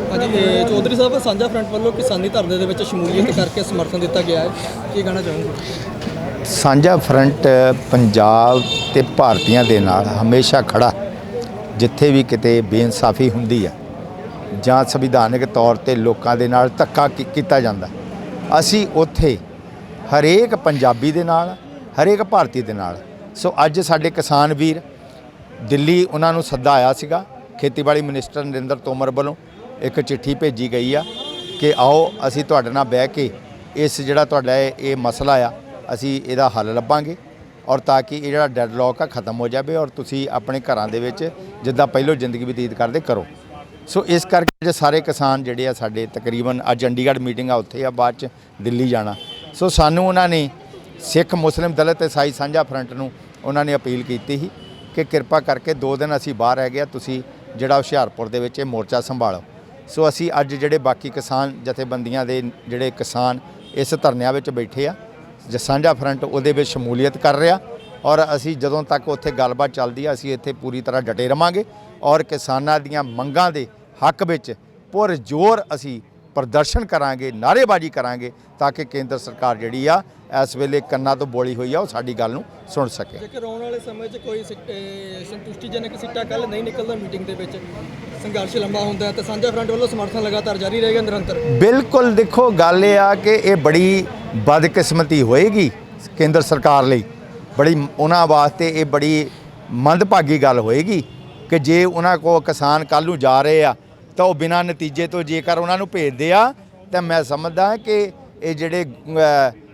हाँ जी, चौधरी साहब साझा फ्रंट वालों किसानी धरने ਦੇ ਵਿੱਚ ਸ਼ਮੂਲੀਅਤ ਕਰਕੇ ਸਮਰਥਨ ਦਿੱਤਾ ਗਿਆ ਹੈ, ਕੀ ਕਹਿਣਾ ਚਾਹੋਗੇ? ਸਾਂਝਾ ਫਰੰਟ ਪੰਜਾਬ ਤੇ ਭਾਰਤੀਆਂ ਦੇ ਨਾਲ ਹਮੇਸ਼ਾ ਖੜਾ, ਜਿੱਥੇ ਵੀ ਕਿਤੇ ਬੇਇਨਸਾਫੀ ਹੁੰਦੀ ਹੈ ਜਾਂ ਸੰਵਿਧਾਨਿਕ ਤੌਰ ਤੇ ਲੋਕਾਂ ਦੇ ਨਾਲ ਧੱਕਾ ਕੀਤਾ ਜਾਂਦਾ, ਅਸੀਂ ਉੱਥੇ ਹਰੇਕ ਪੰਜਾਬੀ ਦੇ ਨਾਲ, ਹਰੇਕ ਭਾਰਤੀ ਦੇ ਨਾਲ। ਸੋ ਅੱਜ ਸਾਡੇ ਕਿਸਾਨ ਵੀਰ ਦਿੱਲੀ, ਉਹਨਾਂ ਨੂੰ ਸੱਦਾ ਆਇਆ ਸੀਗਾ, ਖੇਤੀਬਾੜੀ ਮਿਨਿਸਟਰ ਨਰਿੰਦਰ ਤੋਮਰ ਵੱਲੋਂ ਇੱਕ ਚਿੱਠੀ ਭੇਜੀ ਗਈ ਆ ਕਿ ਆਓ ਅਸੀਂ ਤੁਹਾਡੇ ਨਾਲ ਬਹਿ ਕੇ ਇਸ ਜਿਹੜਾ ਤੁਹਾਡਾ ਇਹ ਮਸਲਾ ਆ ਅਸੀਂ ਇਹਦਾ ਹੱਲ ਲੱਭਾਂਗੇ, ਔਰ ਤਾਂ ਕਿ ਇਹ ਜਿਹੜਾ ਡੈਡਲੌਕ ਆ ਖਤਮ ਹੋ ਜਾਵੇ ਔਰ ਤੁਸੀਂ ਆਪਣੇ ਘਰਾਂ ਦੇ ਵਿੱਚ ਜਿੱਦਾਂ ਪਹਿਲੋਂ ਜ਼ਿੰਦਗੀ ਬਤੀਤ ਕਰਦੇ ਕਰੋ। ਸੋ ਇਸ ਕਰਕੇ ਜੇ ਸਾਰੇ ਕਿਸਾਨ ਜਿਹੜੇ ਆ ਸਾਡੇ ਤਕਰੀਬਨ ਅੱਜ ਚੰਡੀਗੜ੍ਹ ਮੀਟਿੰਗ ਆ, ਉੱਥੇ ਆ, ਬਾਅਦ 'ਚ ਦਿੱਲੀ ਜਾਣਾ। ਸੋ ਸਾਨੂੰ ਉਹਨਾਂ ਨੇ ਸਿੱਖ ਮੁਸਲਿਮ ਦਲਿਤ ਈਸਾਈ ਸਾਂਝਾ ਫਰੰਟ ਨੂੰ ਉਹਨਾਂ ਨੇ ਅਪੀਲ ਕੀਤੀ ਸੀ ਕਿ ਕਿਰਪਾ ਕਰਕੇ 2 ਦਿਨ ਅਸੀਂ ਬਾਹਰ ਰਹਿ ਗਏ, ਤੁਸੀਂ ਜਿਹੜਾ ਹੁਸ਼ਿਆਰਪੁਰ ਦੇ ਵਿੱਚ ਇਹ ਮੋਰਚਾ ਸੰਭਾਲੋ। ਸੋ ਅਸੀਂ ਅੱਜ ਜਿਹੜੇ ਬਾਕੀ ਕਿਸਾਨ ਜਥੇਬੰਦੀਆਂ ਦੇ ਜਿਹੜੇ ਕਿਸਾਨ ਇਸ ਧਰਨਿਆਂ ਵਿੱਚ ਬੈਠੇ ਆ, ਸਾਂਝਾ ਫਰੰਟ ਉਹਦੇ ਵਿੱਚ ਸ਼ਮੂਲੀਅਤ ਕਰ ਰਿਹਾ, ਔਰ ਅਸੀਂ ਜਦੋਂ ਤੱਕ ਉੱਥੇ ਗੱਲਬਾਤ ਚੱਲਦੀ ਆ ਅਸੀਂ ਇੱਥੇ ਪੂਰੀ ਤਰ੍ਹਾਂ ਡਟੇ ਰਵਾਂਗੇ ਔਰ ਕਿਸਾਨਾਂ ਦੀਆਂ ਮੰਗਾਂ ਦੇ ਹੱਕ ਵਿੱਚ ਪੁਰਜ਼ੋਰ ਅਸੀਂ ਪ੍ਰਦਰਸ਼ਨ ਕਰਾਂਗੇ, ਨਾਅਰੇਬਾਜ਼ੀ ਕਰਾਂਗੇ ਤਾਂ ਕਿ ਕੇਂਦਰ ਸਰਕਾਰ ਜਿਹੜੀ ਆ ਇਸ ਵੇਲੇ ਕੰਨਾਂ ਤੋਂ ਬੋਲੀ ਹੋਈ ਆ ਉਹ ਸਾਡੀ ਗੱਲ ਨੂੰ ਸੁਣ ਸਕੇ। ਜੇਕਰ ਆਉਣ ਵਾਲੇ ਸਮੇਂ 'ਚ ਕੋਈ ਸੰਤੁਸ਼ਟੀਜਨਕ ਸਿੱਟਾ ਕੱਲ੍ਹ ਨਹੀਂ ਨਿਕਲਦਾ ਮੀਟਿੰਗ ਦੇ ਵਿੱਚ, ਸੰਘਰਸ਼ ਲੰਬਾ ਹੁੰਦਾ ਤਾਂ ਸਾਂਝਾ ਫਰੰਟ ਵੱਲੋਂ ਸਮਰਥਨ ਲਗਾਤਾਰ ਜਾਰੀ ਰਹੇਗਾ ਨਿਰੰਤਰ? ਬਿਲਕੁਲ, ਦੇਖੋ ਗੱਲ ਇਹ ਆ ਕਿ ਇਹ ਬੜੀ ਬਦਕਿਸਮਤੀ ਹੋਏਗੀ ਕੇਂਦਰ ਸਰਕਾਰ ਲਈ, ਬੜੀ ਉਹਨਾਂ ਵਾਸਤੇ ਇਹ ਬੜੀ ਮੰਦਭਾਗੀ ਗੱਲ ਹੋਏਗੀ ਕਿ ਜੇ ਉਹਨਾਂ ਕੋਲ ਕਿਸਾਨ ਕੱਲ੍ਹ ਨੂੰ ਜਾ ਰਹੇ ਆ ਤਾਂ ਉਹ ਬਿਨਾਂ ਨਤੀਜੇ ਤੋਂ ਜੇਕਰ ਉਹਨਾਂ ਨੂੰ ਭੇਜਦੇ ਆ ਤਾਂ ਮੈਂ ਸਮਝਦਾ ਕਿ ਇਹ ਜਿਹੜੇ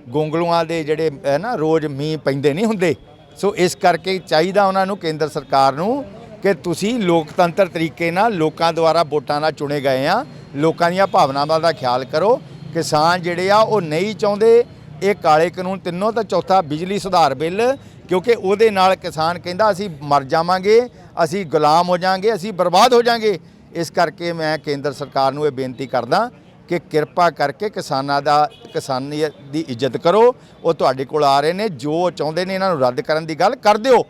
ਗੋਂਗਲੂਆਂ ਦੇ ਜਿਹੜੇ ਨਾ ਰੋਜ਼ ਮੀਂਹ ਪੈਂਦੇ ਨਹੀਂ ਹੁੰਦੇ। ਸੋ ਇਸ ਕਰਕੇ ਚਾਹੀਦਾ ਉਹਨਾਂ ਨੂੰ, ਕੇਂਦਰ ਸਰਕਾਰ ਨੂੰ, ਕਿ ਤੁਸੀਂ ਲੋਕਤੰਤਰ ਤਰੀਕੇ ਨਾਲ ਲੋਕਾਂ ਦੁਆਰਾ ਵੋਟਾਂ ਨਾਲ ਚੁਣੇ ਗਏ ਆ, ਲੋਕਾਂ ਦੀਆਂ ਭਾਵਨਾਵਾਂ ਦਾ ਖਿਆਲ ਕਰੋ। ਕਿਸਾਨ ਜਿਹੜੇ ਆ ਉਹ ਨਹੀਂ ਚਾਹੁੰਦੇ ਇਹ ਕਾਲੇ ਕਾਨੂੰਨ ਤਿੰਨੋਂ, ਤਾਂ ਚੌਥਾ ਬਿਜਲੀ ਸੁਧਾਰ ਬਿੱਲ, ਕਿਉਂਕਿ ਉਹਦੇ ਨਾਲ ਕਿਸਾਨ ਕਹਿੰਦਾ ਅਸੀਂ ਮਰ ਜਾਵਾਂਗੇ, ਅਸੀਂ ਗੁਲਾਮ ਹੋ ਜਾਵਾਂਗੇ, ਅਸੀਂ ਬਰਬਾਦ ਹੋ ਜਾਵਾਂਗੇ। ਇਸ ਕਰਕੇ ਮੈਂ ਕੇਂਦਰ ਸਰਕਾਰ ਨੂੰ ਇਹ ਬੇਨਤੀ ਕਰਦਾ ਕਿ ਕਿਰਪਾ ਕਰਕੇ ਕਿਸਾਨੀ ਦੀ ਇੱਜ਼ਤ ਕਰੋ। ਉਹ ਤੁਹਾਡੇ ਕੋਲ ਆ ਰਹੇ ਨੇ, ਜੋ ਚਾਹੁੰਦੇ ਨੇ ਇਹਨਾਂ ਨੂੰ ਰੱਦ ਕਰਨ ਦੀ ਗੱਲ ਕਰ ਦਿਓ।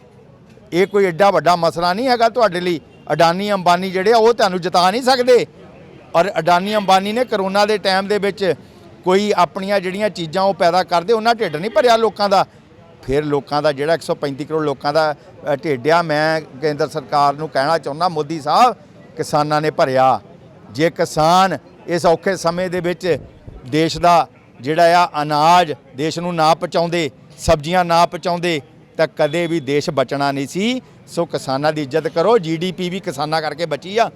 ਇਹ ਕੋਈ ਐਡਾ ਵੱਡਾ ਮਸਲਾ ਨਹੀਂ ਹੈਗਾ ਤੁਹਾਡੇ ਲਈ। ਅਡਾਨੀ ਅੰਬਾਨੀ ਜਿਹੜੇ ਆ ਉਹ ਤੁਹਾਨੂੰ ਜਿਤਾ ਨਹੀਂ ਸਕਦੇ, ਔਰ ਅਡਾਨੀ ਅੰਬਾਨੀ ਨੇ ਕਰੋਨਾ ਦੇ ਟਾਈਮ ਦੇ ਵਿੱਚ ਕੋਈ ਆਪਣੀਆਂ ਜਿਹੜੀਆਂ ਚੀਜ਼ਾਂ ਉਹ ਪੈਦਾ ਕਰਦੇ, ਉਹਨਾਂ ਢਿੱਡ ਨਹੀਂ ਭਰਿਆ ਲੋਕਾਂ ਦਾ। ਫਿਰ ਲੋਕਾਂ ਦਾ ਜਿਹੜਾ 135 ਕਰੋੜ ਲੋਕਾਂ ਦਾ ਢਿੱਡ ਆ, ਮੈਂ ਕੇਂਦਰ ਸਰਕਾਰ ਨੂੰ ਕਹਿਣਾ ਚਾਹੁੰਦਾ, ਮੋਦੀ ਸਾਹਿਬ, ਕਿਸਾਨਾਂ ਨੇ ਭਰਿਆ। ਜੇ ਕਿਸਾਨ ਇਸ ਔਖੇ ਸਮੇਂ ਦੇ ਵਿੱਚ ਦੇਸ਼ ਦਾ ਜਿਹੜਾ ਆ ਅਨਾਜ ਦੇਸ਼ ਨੂੰ ਨਾ ਪਹੁੰਚਾਉਂਦੇ, ਸਬਜ਼ੀਆਂ ਨਾ ਪਹੁੰਚਾਉਂਦੇ, ਤਾਂ ਕਦੇ ਵੀ ਦੇਸ਼ ਬਚਣਾ ਨਹੀਂ ਸੀ। ਸੋ ਕਿਸਾਨਾਂ ਦੀ ਇੱਜ਼ਤ ਕਰੋ। GDP ਵੀ ਕਿਸਾਨਾਂ ਕਰਕੇ ਬਚੀ ਆ,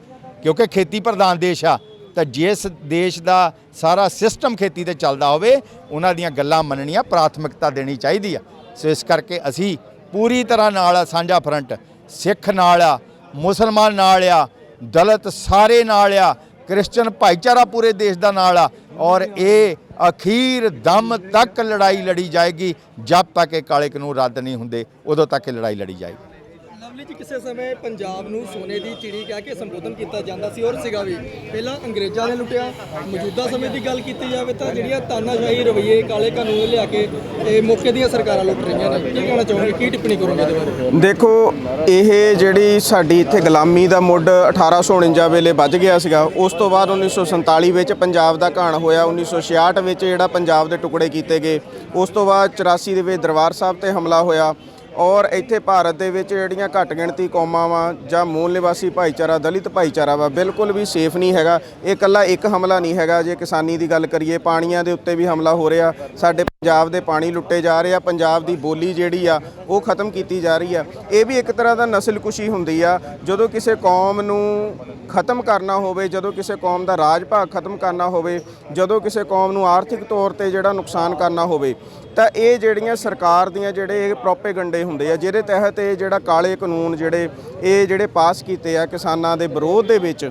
ਕਿਉਂਕਿ ਖੇਤੀ ਪ੍ਰਧਾਨ ਦੇਸ਼ ਆ। ਤਾਂ ਜਿਸ ਦੇਸ਼ ਦਾ ਸਾਰਾ ਸਿਸਟਮ ਖੇਤੀ 'ਤੇ ਚੱਲਦਾ ਹੋਵੇ, ਉਹਨਾਂ ਦੀਆਂ ਗੱਲਾਂ ਮੰਨਣੀਆਂ, ਪ੍ਰਾਥਮਿਕਤਾ ਦੇਣੀ ਚਾਹੀਦੀ ਆ। ਸੋ ਇਸ ਕਰਕੇ ਅਸੀਂ ਪੂਰੀ ਤਰ੍ਹਾਂ ਨਾਲ ਆ, ਸਾਂਝਾ ਫਰੰਟ ਸਿੱਖ ਨਾਲ ਆ, ਮੁਸਲਮਾਨ ਨਾਲ ਆ, ਦਲਿਤ ਸਾਰੇ ਨਾਲ ਆ, ਕ੍ਰਿਸਚਨ ਭਾਈਚਾਰਾ ਪੂਰੇ ਦੇਸ਼ ਦਾ ਨਾਲ ਆ, ਔਰ ਇਹ ਅਖੀਰ ਦਮ ਤੱਕ ਲੜਾਈ ਲੜੀ ਜਾਏਗੀ। ਜਦ ਤੱਕ ਇਹ ਕਾਲੇ ਕਾਨੂੰਨ ਰੱਦ ਨਹੀਂ ਹੁੰਦੇ, ਉਦੋਂ ਤੱਕ ਇਹ ਲੜਾਈ ਲੜੀ ਜਾਏਗੀ। ਲਵਲੀ ਜੀ, ਕਿਸੇ ਸਮੇਂ ਪੰਜਾਬ ਨੂੰ ਸੋਨੇ ਦੀ ਚਿੜੀ ਕਹਿ ਕੇ ਸੰਬੋਧਨ ਕੀਤਾ ਜਾਂਦਾ ਸੀ, ਔਰ ਸੀਗਾ ਵੀ ਪਹਿਲਾਂ ਅੰਗਰੇਜ਼ਾਂ ਨੇ ਲੁੱਟਿਆ। ਮੌਜੂਦਾ ਸਮੇਂ ਦੀ ਗੱਲ ਕੀਤੀ ਜਾਵੇ ਤਾਂ ਜਿਹੜੀਆਂ ਤਾਨਾਸ਼ਾਹੀ ਰਵੱਈਏ, ਕਾਲੇ ਕਾਨੂੰਨ ਲਿਆ ਕੇ ਇਹ ਮੌਕੇ ਦੀਆਂ ਸਰਕਾਰਾਂ ਲੁੱਟ ਰਹੀਆਂ ਨੇ। ਕੀ ਕਹਿਣਾ ਚਾਹੋਗੇ, ਕੀ ਟਿੱਪਣੀ ਕਰੋਗੇ ਇਹਦੇ ਬਾਰੇ? ਦੇਖੋ, ਇਹ ਜਿਹੜੀ ਸਾਡੀ ਇੱਥੇ ਗੁਲਾਮੀ ਦਾ ਮੁੱਢ 1849 ਵੇਲੇ ਵੱਜ ਗਿਆ ਸੀਗਾ। ਉਸ ਤੋਂ ਬਾਅਦ 1947 ਵਿੱਚ ਪੰਜਾਬ ਦਾ ਘਾਣ ਹੋਇਆ। 1966 ਵਿੱਚ ਜਿਹੜਾ ਪੰਜਾਬ ਦੇ ਟੁਕੜੇ ਕੀਤੇ ਗਏ। ਉਸ ਤੋਂ ਬਾਅਦ 84 ਦੇ ਵਿੱਚ ਦਰਬਾਰ ਸਾਹਿਬ ਤੇ ਹਮਲਾ ਹੋਇਆ। ਔਰ ਇੱਥੇ ਭਾਰਤ ਦੇ ਵਿੱਚ ਜਿਹੜੀਆਂ ਘੱਟ ਗਿਣਤੀ ਕੌਮਾਂ ਵਾ ਜਾਂ ਮੂਲ ਨਿਵਾਸੀ ਭਾਈਚਾਰਾ, ਦਲਿਤ ਭਾਈਚਾਰਾ ਵਾ, ਬਿਲਕੁਲ ਵੀ ਸੇਫ ਨਹੀਂ ਹੈਗਾ। ਇਹ ਇਕੱਲਾ ਇੱਕ ਹਮਲਾ ਨਹੀਂ ਹੈਗਾ। ਜੇ ਕਿਸਾਨੀ ਦੀ ਗੱਲ ਕਰੀਏ, ਪਾਣੀਆਂ ਦੇ ਉੱਤੇ ਵੀ ਹਮਲਾ ਹੋ ਰਿਹਾ। ਸਾਡੇ ਪੰਜਾਬ ਦੇ ਪਾਣੀ ਲੁੱਟੇ ਜਾ ਰਹੇ ਆ। ਪੰਜਾਬ ਦੀ ਬੋਲੀ ਜਿਹੜੀ ਆ ਉਹ ਖਤਮ ਕੀਤੀ ਜਾ ਰਹੀ ਆ। ਇਹ ਵੀ ਇੱਕ ਤਰ੍ਹਾਂ ਦਾ ਨਸਲਕੁਸ਼ੀ ਹੁੰਦੀ ਆ। ਜਦੋਂ ਕਿਸੇ ਕੌਮ ਨੂੰ ਖਤਮ ਕਰਨਾ ਹੋਵੇ, ਜਦੋਂ ਕਿਸੇ ਕੌਮ ਦਾ ਰਾਜ ਭਾਗ ਖਤਮ ਕਰਨਾ ਹੋਵੇ, ਜਦੋਂ ਕਿਸੇ ਕੌਮ ਨੂੰ ਆਰਥਿਕ ਤੌਰ ਤੇ ਜਿਹੜਾ ਨੁਕਸਾਨ ਕਰਨਾ ਹੋਵੇ, ਤਾਂ ਇਹ ਜਿਹੜੀਆਂ ਸਰਕਾਰ ਦੀਆਂ ਜਿਹੜੇ ਪ੍ਰੋਪੇਗੰਡੇ ਹੁੰਦੇ ਆ, ਜਿਹਦੇ ਤਹਿਤ ਇਹ ਜਿਹੜਾ ਕਾਲੇ ਕਾਨੂੰਨ ਜਿਹੜੇ ਪਾਸ ਕੀਤੇ ਆ ਕਿਸਾਨਾਂ ਦੇ ਵਿਰੋਧ ਦੇ ਵਿੱਚ,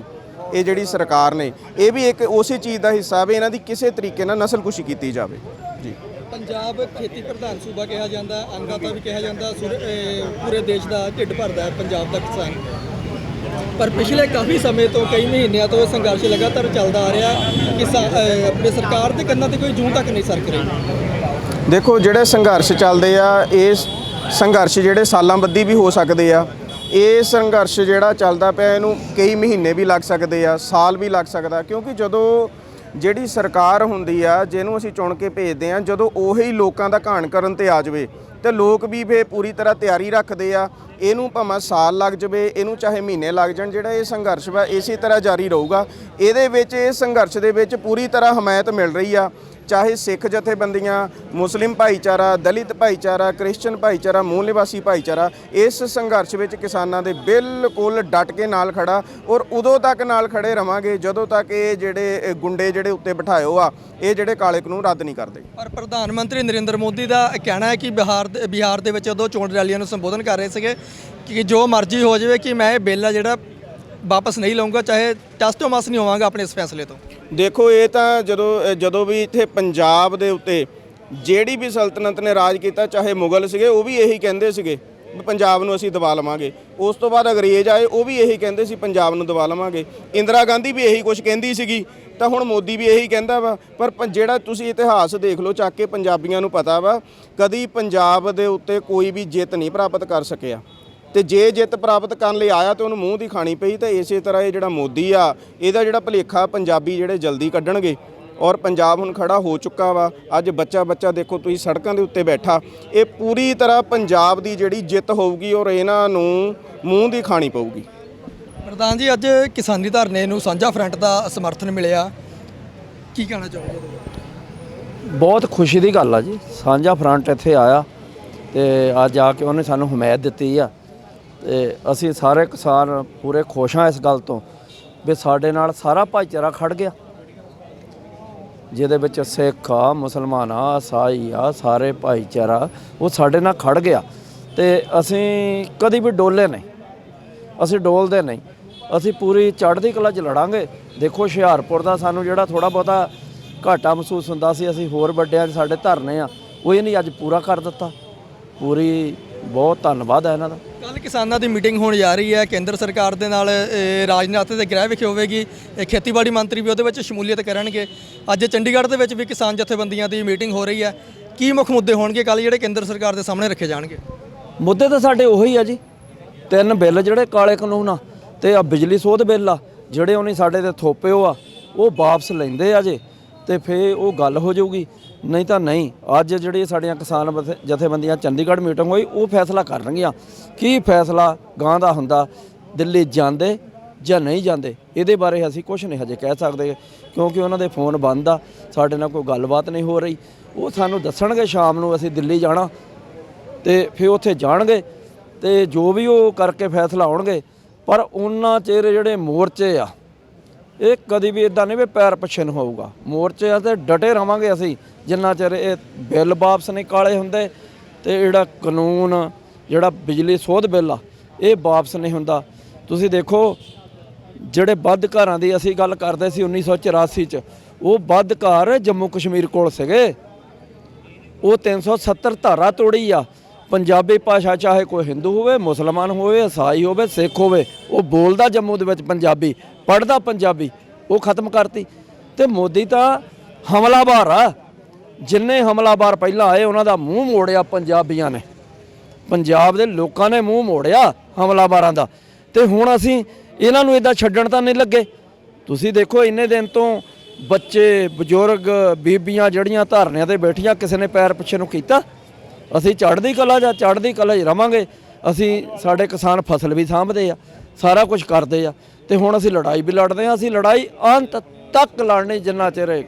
ਇਹ ਜਿਹੜੀ ਸਰਕਾਰ ਨੇ, ਇਹ ਵੀ ਇੱਕ ਉਸੇ ਚੀਜ਼ ਦਾ ਹਿੱਸਾ ਵੀ ਇਹਨਾਂ ਦੀ ਕਿਸੇ ਤਰੀਕੇ ਨਾਲ ਨਸਲਕੁਸ਼ੀ ਕੀਤੀ ਜਾਵੇ ਜੀ। ਪੰਜਾਬ ਖੇਤੀ ਪ੍ਰਧਾਨ ਸੂਬਾ ਕਿਹਾ ਜਾਂਦਾ, ਅੰਨਦਾਤਾ ਵੀ ਕਿਹਾ ਜਾਂਦਾ, ਪੂਰੇ ਦੇਸ਼ ਦਾ ਢਿੱਡ ਭਰਦਾ ਹੈ ਪੰਜਾਬ ਦਾ ਕਿਸਾਨ। ਪਰ ਪਿਛਲੇ ਕਾਫੀ ਸਮੇਂ ਤੋਂ, ਕਈ ਮਹੀਨਿਆਂ ਤੋਂ ਸੰਘਰਸ਼ ਲਗਾਤਾਰ ਚੱਲਦਾ ਆ ਰਿਹਾ। ਆਪਣੀ ਸਰਕਾਰ ਦੇ ਕੰਨਾਂ ਤੇ ਕੋਈ ਜੂੰ ਤੱਕ ਨਹੀਂ ਸਰਕ ਰਹੀ। ਦੇਖੋ, ਜਿਹੜੇ ਸੰਘਰਸ਼ ਚੱਲਦੇ ਆ, ਇਹ ਸੰਘਰਸ਼ ਜਿਹੜੇ ਸਾਲਾਂ ਬੱਧੀ ਵੀ ਹੋ ਸਕਦੇ ਆ। ਇਹ ਸੰਘਰਸ਼ ਜਿਹੜਾ ਚੱਲਦਾ ਪਿਆ ਇਹਨੂੰ ਕਈ ਮਹੀਨੇ ਵੀ ਲੱਗ ਸਕਦੇ ਆ, ਸਾਲ ਵੀ ਲੱਗ ਸਕਦਾ, ਕਿਉਂਕਿ ਜਦੋਂ ਜਿਹੜੀ ਸਰਕਾਰ ਹੁੰਦੀ ਆ ਜਿਹਨੂੰ ਅਸੀਂ ਚੁਣ ਕੇ ਭੇਜਦੇ ਆ, ਜਦੋਂ ਉਹੀ ਲੋਕਾਂ ਦਾ ਘਾਣ ਕਰਨ ਤੇ ਆ ਜਾਵੇ ਤੇ ਲੋਕ ਵੀ ਫੇ ਪੂਰੀ ਤਰ੍ਹਾਂ ਤਿਆਰੀ ਰੱਖਦੇ ਆ। ਇਹਨੂੰ ਭਾਵੇਂ ਸਾਲ ਲੱਗ ਜਾਵੇ, ਇਹਨੂੰ ਚਾਹੇ ਮਹੀਨੇ ਲੱਗ ਜਾਣ, ਜਿਹੜਾ ਇਹ ਸੰਘਰਸ਼ ਵਾ ਇਸੇ ਤਰ੍ਹਾਂ ਜਾਰੀ ਰਹੂਗਾ। ਇਹਦੇ ਵਿੱਚ ਇਹ ਸੰਘਰਸ਼ ਦੇ ਵਿੱਚ ਪੂਰੀ ਤਰ੍ਹਾਂ ਹਮਾਇਤ ਮਿਲ ਰਹੀ ਆ, ਚਾਹੇ ਸਿੱਖ ਜਥੇਬੰਦੀਆਂ, ਮੁਸਲਿਮ ਭਾਈਚਾਰਾ, ਦਲਿਤ ਭਾਈਚਾਰਾ, ਕ੍ਰਿਸਚਨ ਭਾਈਚਾਰਾ, ਮੂਲ ਨਿਵਾਸੀ ਭਾਈਚਾਰਾ ਇਸ ਸੰਘਰਸ਼ ਵਿੱਚ ਕਿਸਾਨਾਂ ਦੇ ਬਿਲਕੁਲ ਡਟ ਕੇ ਨਾਲ ਖੜਾ, ਔਰ ਉਦੋਂ ਤੱਕ ਨਾਲ ਖੜੇ ਰਵਾਂਗੇ ਜਦੋਂ ਤੱਕ ਇਹ ਜਿਹੜੇ ਗੁੰਡੇ ਜਿਹੜੇ ਉੱਤੇ ਬਿਠਾਇਓ ਆ ਇਹ ਜਿਹੜੇ ਕਾਲੇ ਕਾਨੂੰਨ ਰੱਦ ਨਹੀਂ ਕਰਦੇ। ਪਰ ਪ੍ਰਧਾਨ ਮੰਤਰੀ ਨਰਿੰਦਰ ਮੋਦੀ ਦਾ ਕਹਿਣਾ ਹੈ ਕਿ ਬਿਹਾਰ ਦੇ ਵਿੱਚ ਉਦੋਂ ਚੋਣ ਰੈਲੀਆਂ ਨੂੰ ਸੰਬੋਧਨ ਕਰ ਰਹੇ ਸੀਗੇ ਕਿ ਜੋ ਮਰਜ਼ੀ ਹੋ ਜਾਵੇ ਕਿ ਮੈਂ ਇਹ ਬਿੱਲ ਆ ਜਿਹੜਾ ਵਾਪਸ ਨਹੀਂ ਲਵਾਂਗਾ, ਚਾਹੇ ਟਸਟੋ ਮਸ ਨਹੀਂ ਹੋਵਾਂਗਾ ਆਪਣੇ ਇਸ ਫੈਸਲੇ ਤੋਂ। ਦੇਖੋ ਇਹ ਤਾਂ ਜਦੋਂ ਵੀ ਇੱਥੇ ਪੰਜਾਬ ਦੇ ਉੱਤੇ ਜਿਹੜੀ ਵੀ ਸਲਤਨਤ ਨੇ ਰਾਜ ਕੀਤਾ, ਚਾਹੇ ਮੁਗਲ ਸੀਗੇ ਉਹ ਵੀ ਇਹੀ ਕਹਿੰਦੇ ਸੀਗੇ ਵੀ ਪੰਜਾਬ ਨੂੰ ਅਸੀਂ ਦਬਾ ਲਵਾਂਗੇ। ਉਸ ਤੋਂ ਬਾਅਦ ਅੰਗਰੇਜ਼ ਆਏ ਉਹ ਵੀ ਇਹੀ ਕਹਿੰਦੇ ਸੀ ਪੰਜਾਬ ਨੂੰ ਦਬਾ ਲਵਾਂਗੇ। ਇੰਦਰਾ ਗਾਂਧੀ ਵੀ ਇਹੀ ਕੁਝ ਕਹਿੰਦੀ ਸੀਗੀ, ਤਾਂ ਹੁਣ ਮੋਦੀ ਵੀ ਇਹੀ ਕਹਿੰਦਾ ਵਾ। ਪਰ ਜਿਹੜਾ ਤੁਸੀਂ ਇਤਿਹਾਸ ਦੇਖ ਲਓ ਚੱਕ ਕੇ, ਪੰਜਾਬੀਆਂ ਨੂੰ ਪਤਾ ਵਾ ਕਦੀ ਪੰਜਾਬ ਦੇ ਉੱਤੇ ਕੋਈ ਵੀ ਜਿੱਤ ਨਹੀਂ ਪ੍ਰਾਪਤ ਕਰ ਸਕਿਆ, ਤੇ ਜੇ ਜਿੱਤ ਪ੍ਰਾਪਤ ਕਰਨ ਲਈ ਆਇਆ ਤੇ ਉਹਨੂੰ ਮੂੰਹ ਦੀ ਖਾਣੀ ਪਈ। ਤਾਂ ਇਸੇ ਤਰ੍ਹਾਂ ਇਹ ਜਿਹੜਾ ਮੋਦੀ ਆ ਇਹਦਾ ਜਿਹੜਾ ਭੁਲੇਖਾ ਪੰਜਾਬੀ ਜਿਹੜੇ ਜਲਦੀ ਕੱਢਣਗੇ, ਔਰ ਪੰਜਾਬ ਹੁਣ ਖੜਾ ਹੋ ਚੁੱਕਾ ਵਾ। ਅੱਜ ਬੱਚਾ ਦੇਖੋ ਤੁਸੀਂ ਸੜਕਾਂ ਦੇ ਉੱਤੇ ਬੈਠਾ, ਇਹ ਪੂਰੀ ਤਰ੍ਹਾਂ ਪੰਜਾਬ ਦੀ ਜਿਹੜੀ ਜਿੱਤ ਹੋਊਗੀ ਔਰ ਇਹਨਾਂ ਨੂੰ ਮੂੰਹ ਦੀ ਖਾਣੀ ਪਊਗੀ। ਪ੍ਰਧਾਨ ਜੀ, ਅੱਜ ਕਿਸਾਨੀ ਧਰਨੇ ਨੂੰ ਸਾਂਝਾ ਫਰੰਟ ਦਾ ਸਮਰਥਨ ਮਿਲਿਆ, ਕੀ ਕਹਿਣਾ ਚਾਹੋਗੇ? ਬਹੁਤ ਖੁਸ਼ੀ ਦੀ ਗੱਲ ਆ ਜੀ, ਸਾਂਝਾ ਫਰੰਟ ਇੱਥੇ ਆਇਆ ਤੇ ਅੱਜ ਆ ਕੇ ਉਹਨੇ ਸਾਨੂੰ ਹਮਾਇਤ ਦਿੱਤੀ ਆ ਤੇ ਅਸੀਂ ਸਾਰੇ ਕਿਸਾਨ ਪੂਰੇ ਖੁਸ਼ ਹਾਂ ਇਸ ਗੱਲ ਤੋਂ ਵੀ ਸਾਡੇ ਨਾਲ ਸਾਰਾ ਭਾਈਚਾਰਾ ਖੜ ਗਿਆ, ਜਿਹਦੇ ਵਿੱਚ ਸਿੱਖ ਆ, ਮੁਸਲਮਾਨ ਆ, ਈਸਾਈ ਆ, ਸਾਰੇ ਭਾਈਚਾਰਾ ਉਹ ਸਾਡੇ ਨਾਲ ਖੜ ਗਿਆ। ਤੇ ਅਸੀਂ ਕਦੀ ਵੀ ਡੋਲੇ ਨਹੀਂ, ਅਸੀਂ ਡੋਲਦੇ ਨਹੀਂ, ਅਸੀਂ ਪੂਰੀ ਚੜ੍ਹਦੀ ਕਲਾ 'ਚ ਲੜਾਂਗੇ। ਦੇਖੋ ਹੁਸ਼ਿਆਰਪੁਰ ਦਾ ਸਾਨੂੰ ਜਿਹੜਾ ਥੋੜ੍ਹਾ ਬਹੁਤਾ ਘਾਟਾ ਮਹਿਸੂਸ ਹੁੰਦਾ ਸੀ, ਅਸੀਂ ਹੋਰ ਵੱਡਿਆਂ 'ਚ ਸਾਡੇ ਧਰਨੇ ਆ ਉਹ ਇਹ ਨਹੀਂ ਅੱਜ ਪੂਰਾ ਕਰ ਦਿੱਤਾ। ਪੂਰੀ ਬਹੁਤ ਧੰਨਵਾਦ ਹੈ ਇਹਨਾਂ ਦਾ। ਕੱਲ ਕਿਸਾਨਾਂ ਦੀ ਮੀਟਿੰਗ ਹੋਣ ਜਾ ਰਹੀ ਹੈ ਕੇਂਦਰ ਸਰਕਾਰ ਦੇ ਨਾਲ, ਰਾਜਨਾਥ ਦੇ ਗ੍ਰਹਿ ਵਿਖੇ ਹੋਵੇਗੀ, ਖੇਤੀਬਾੜੀ ਮੰਤਰੀ ਵੀ ਉਹਦੇ ਵਿੱਚ ਸ਼ਮੂਲੀਅਤ ਕਰਨਗੇ। ਅੱਜ ਚੰਡੀਗੜ੍ਹ ਦੇ ਵਿੱਚ ਵੀ ਕਿਸਾਨ ਜਥੇਬੰਦੀਆਂ ਦੀ ਮੀਟਿੰਗ ਹੋ ਰਹੀ ਹੈ, ਕੀ ਮੁੱਖ ਮੁੱਦੇ ਹੋਣਗੇ ਕੱਲ ਜਿਹੜੇ ਕੇਂਦਰ ਸਰਕਾਰ ਦੇ ਸਾਹਮਣੇ ਰੱਖੇ ਜਾਣਗੇ? ਮੁੱਦੇ ਤਾਂ ਸਾਡੇ ਉਹੀ ਆ ਜੀ, 3 ਬਿੱਲ ਜਿਹੜੇ ਕਾਲੇ ਕਾਨੂੰਨ ਆ ਤੇ ਆ ਬਿਜਲੀ ਸੋਧ ਬਿੱਲ ਆ ਜਿਹੜੇ ਉਹਨੇ ਸਾਡੇ ਤੇ ਥੋਪਿਓ ਆ ਉਹ ਵਾਪਸ ਲੈਂਦੇ ਆ ਜੇ ਤੇ ਫੇਰ ਉਹ ਗੱਲ ਹੋ ਜਾਊਗੀ, ਨਹੀਂ ਤਾਂ ਨਹੀਂ। ਅੱਜ ਜਿਹੜੀ ਸਾਡੀਆਂ ਕਿਸਾਨ ਜਥੇਬੰਦੀਆਂ ਚੰਡੀਗੜ੍ਹ ਮੀਟਿੰਗ ਹੋਈ ਉਹ ਫੈਸਲਾ ਕਰਨਗੀਆਂ, ਕੀ ਫੈਸਲਾ ਗਾਂ ਦਾ ਹੁੰਦਾ, ਦਿੱਲੀ ਜਾਂਦੇ ਜਾਂ ਨਹੀਂ ਜਾਂਦੇ। ਇਹਦੇ ਬਾਰੇ ਅਸੀਂ ਕੁਝ ਨਹੀਂ ਹਜੇ ਕਹਿ ਸਕਦੇ ਕਿਉਂਕਿ ਉਹਨਾਂ ਦੇ ਫੋਨ ਬੰਦ ਆ, ਸਾਡੇ ਨਾਲ ਕੋਈ ਗੱਲਬਾਤ ਨਹੀਂ ਹੋ ਰਹੀ। ਉਹ ਸਾਨੂੰ ਦੱਸਣਗੇ ਸ਼ਾਮ ਨੂੰ ਅਸੀਂ ਦਿੱਲੀ ਜਾਣਾ ਤੇ ਫਿਰ ਉੱਥੇ ਜਾਣਗੇ ਤੇ ਜੋ ਵੀ ਉਹ ਕਰਕੇ ਫੈਸਲਾ ਆਉਣਗੇ। ਪਰ ਉਹਨਾਂ ਚਿਰ ਜਿਹੜੇ ਮੋਰਚੇ ਆ ਇਹ ਕਦੀ ਵੀ ਇਦਾਂ ਨਹੀਂ ਵੀ ਪੈਰ ਪਿੱਛੇ ਨੂੰ ਹੋਊਗਾ, ਮੋਰਚੇ ਆ ਤੇ ਡਟੇ ਰਵਾਂਗੇ ਅਸੀਂ ਜਿੰਨਾ ਚਿਰ ਇਹ ਬਿੱਲ ਵਾਪਸ ਨਹੀਂ ਕਾਲੇ ਹੁੰਦੇ ਤੇ ਜਿਹੜਾ ਕਾਨੂੰਨ ਜਿਹੜਾ ਬਿਜਲੀ ਸੋਧ ਬਿੱਲ ਆ ਇਹ ਵਾਪਸ ਨਹੀਂ ਹੁੰਦਾ। ਤੁਸੀਂ ਦੇਖੋ ਜਿਹੜੇ ਵੱਧ ਘਰਾਂ ਦੀ ਅਸੀਂ ਗੱਲ ਕਰਦੇ ਸੀ 1984 'ਚ, ਉਹ ਵੱਧ ਘਰ ਜੰਮੂ ਕਸ਼ਮੀਰ ਕੋਲ ਸੀਗੇ, ਉਹ 370 ਧਾਰਾ ਤੋੜੀ ਆ। ਪੰਜਾਬੀ ਭਾਸ਼ਾ ਚਾਹੇ ਕੋਈ ਹਿੰਦੂ ਹੋਵੇ, ਮੁਸਲਮਾਨ ਹੋਵੇ, ਈਸਾਈ ਹੋਵੇ, ਸਿੱਖ ਹੋਵੇ, ਉਹ ਬੋਲਦਾ ਜੰਮੂ ਦੇ ਵਿੱਚ ਪੰਜਾਬੀ, ਪੜ੍ਹਦਾ ਪੰਜਾਬੀ, ਉਹ ਖਤਮ ਕਰਤੀ। ਤੇ ਮੋਦੀ ਤਾਂ ਹਮਲਾਵਰ ਆ, ਜਿੰਨੇ ਹਮਲਾਵਰ ਪਹਿਲਾਂ ਆਏ ਉਹਨਾਂ ਦਾ ਮੂੰਹ ਮੋੜਿਆ ਪੰਜਾਬੀਆਂ ਨੇ, ਪੰਜਾਬ ਦੇ ਲੋਕਾਂ ਨੇ ਮੂੰਹ ਮੋੜਿਆ ਹਮਲਾਵਰਾਂ ਦਾ। ਤੇ ਹੁਣ ਅਸੀਂ ਇਹਨਾਂ ਨੂੰ ਇੱਦਾਂ ਛੱਡਣ ਤਾਂ ਨਹੀਂ ਲੱਗੇ। ਤੁਸੀਂ ਦੇਖੋ ਇੰਨੇ ਦਿਨ ਤੋਂ ਬੱਚੇ, ਬਜ਼ੁਰਗ, ਬੀਬੀਆਂ ਜਿਹੜੀਆਂ ਧਰਨਿਆਂ ਤੇ ਬੈਠੀਆਂ, ਕਿਸੇ ਨੇ ਪੈਰ ਪਿੱਛੇ ਨੂੰ ਕੀਤਾ? ਅਸੀਂ ਚੜ੍ਹਦੀ ਕਲਾ ਜਾਂ ਚੜ੍ਹਦੀ ਕਲਾ 'ਚ ਰਵਾਂਗੇ। ਅਸੀਂ ਸਾਡੇ ਕਿਸਾਨ ਫਸਲ ਵੀ ਸਾਂਭਦੇ ਆ, ਸਾਰਾ ਕੁਝ ਕਰਦੇ ਆ ਤੇ ਹੁਣ ਅਸੀਂ ਲੜਾਈ ਵੀ ਲੜਦੇ ਆ। ਅਸੀਂ ਲੜਾਈ ਅੰਤ ਤੱਕ ਲੜਨੀ ਜਿੰਨਾ ਚਿਰ